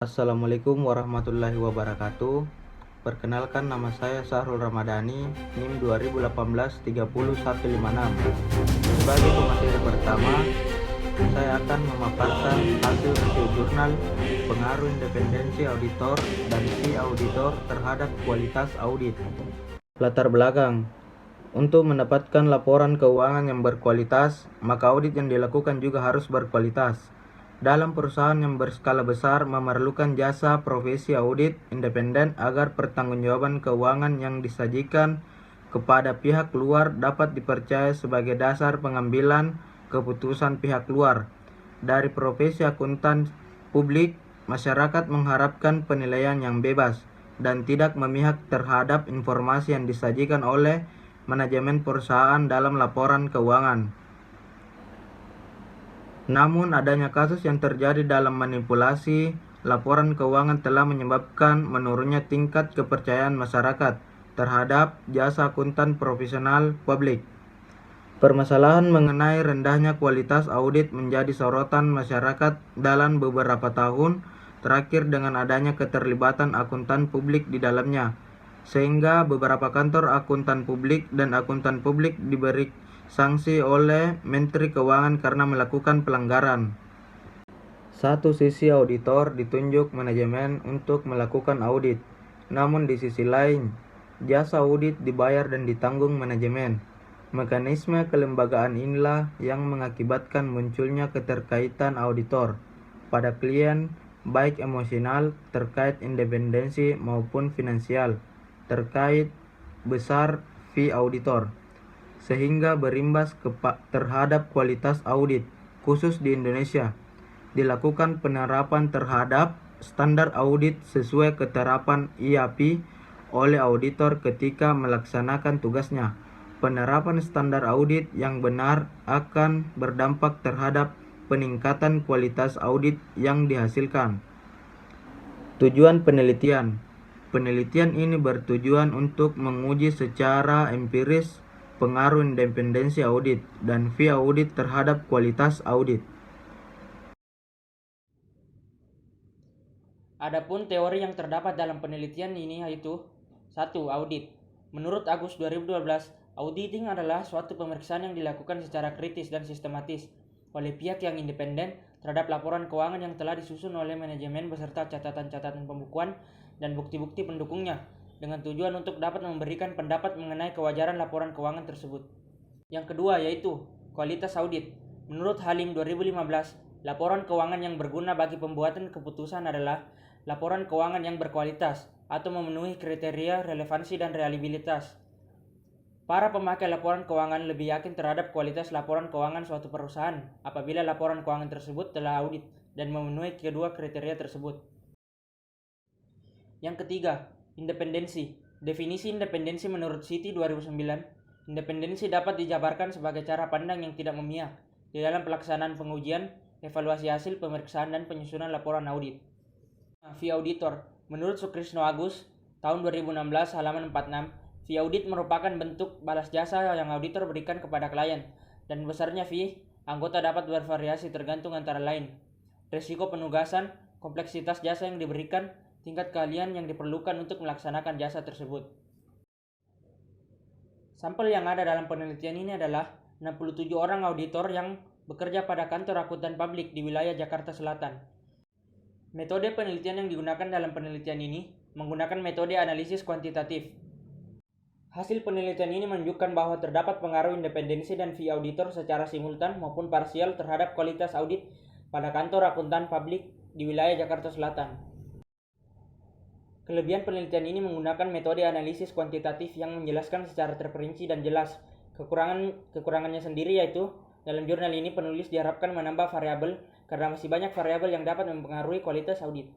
Assalamualaikum warahmatullahi wabarakatuh. Perkenalkan, nama saya Sahrul Ramadhani, NIM 2018-30156. Sebagai pemateri pertama, saya akan memaparkan hasil review jurnal pengaruh independensi auditor dan fee auditor terhadap kualitas audit. Latar belakang: untuk mendapatkan laporan keuangan yang berkualitas, maka audit yang dilakukan juga harus berkualitas. Dalam perusahaan yang berskala besar memerlukan jasa profesi audit independen agar pertanggungjawaban keuangan yang disajikan kepada pihak luar dapat dipercaya sebagai dasar pengambilan keputusan pihak luar. Dari profesi akuntan publik, masyarakat mengharapkan penilaian yang bebas dan tidak memihak terhadap informasi yang disajikan oleh manajemen perusahaan dalam laporan keuangan. Namun, adanya kasus yang terjadi dalam manipulasi laporan keuangan telah menyebabkan menurunnya tingkat kepercayaan masyarakat terhadap jasa akuntan profesional publik. Permasalahan mengenai rendahnya kualitas audit menjadi sorotan masyarakat dalam beberapa tahun terakhir dengan adanya keterlibatan akuntan publik di dalamnya, sehingga beberapa kantor akuntan publik dan akuntan publik diberi sanksi oleh Menteri Keuangan karena melakukan pelanggaran. Satu sisi auditor ditunjuk manajemen untuk melakukan audit, namun di sisi lain, jasa audit dibayar dan ditanggung manajemen. Mekanisme kelembagaan inilah yang mengakibatkan munculnya keterkaitan auditor pada klien, baik emosional terkait independensi maupun finansial terkait besar fee auditor, sehingga berimbas terhadap kualitas audit. Khusus di Indonesia, dilakukan penerapan terhadap standar audit sesuai keterapan IAP oleh auditor ketika melaksanakan tugasnya. Penerapan standar audit yang benar akan berdampak terhadap peningkatan kualitas audit yang dihasilkan. Tujuan penelitian: penelitian ini bertujuan untuk menguji secara empiris pengaruh independensi audit dan fee audit terhadap kualitas audit. Adapun teori yang terdapat dalam penelitian ini yaitu 1. Audit. Menurut Agus 2012, auditing adalah suatu pemeriksaan yang dilakukan secara kritis dan sistematis oleh pihak yang independen terhadap laporan keuangan yang telah disusun oleh manajemen beserta catatan-catatan pembukuan dan bukti-bukti pendukungnya dengan tujuan untuk dapat memberikan pendapat mengenai kewajaran laporan keuangan tersebut. Yang kedua yaitu kualitas audit. Menurut Halim 2015, laporan keuangan yang berguna bagi pembuatan keputusan adalah laporan keuangan yang berkualitas atau memenuhi kriteria relevansi dan reliabilitas. Para pemakai laporan keuangan lebih yakin terhadap kualitas laporan keuangan suatu perusahaan apabila laporan keuangan tersebut telah audit dan memenuhi kedua kriteria tersebut. Yang ketiga, independensi. Definisi independensi menurut Siti 2009, independensi dapat dijabarkan sebagai cara pandang yang tidak memihak di dalam pelaksanaan pengujian, evaluasi hasil pemeriksaan dan penyusunan laporan audit. Fee auditor. Menurut Sukrisno Agus, tahun 2016 halaman 46, fee audit merupakan bentuk balas jasa yang auditor berikan kepada klien, dan besarnya fee anggota dapat bervariasi tergantung antara lain risiko penugasan, kompleksitas jasa yang diberikan, tingkat keahlian yang diperlukan untuk melaksanakan jasa tersebut. Sampel yang ada dalam penelitian ini adalah 67 orang auditor yang bekerja pada kantor akuntan publik di wilayah Jakarta Selatan. Metode penelitian yang digunakan dalam penelitian ini menggunakan metode analisis kuantitatif. Hasil penelitian ini menunjukkan bahwa terdapat pengaruh independensi dan fee auditor secara simultan maupun parsial terhadap kualitas audit pada kantor akuntan publik di wilayah Jakarta Selatan. Kelebihan penelitian ini menggunakan metode analisis kuantitatif yang menjelaskan secara terperinci dan jelas. Kekurangannya sendiri yaitu dalam jurnal ini penulis diharapkan menambah variabel karena masih banyak variabel yang dapat mempengaruhi kualitas audit.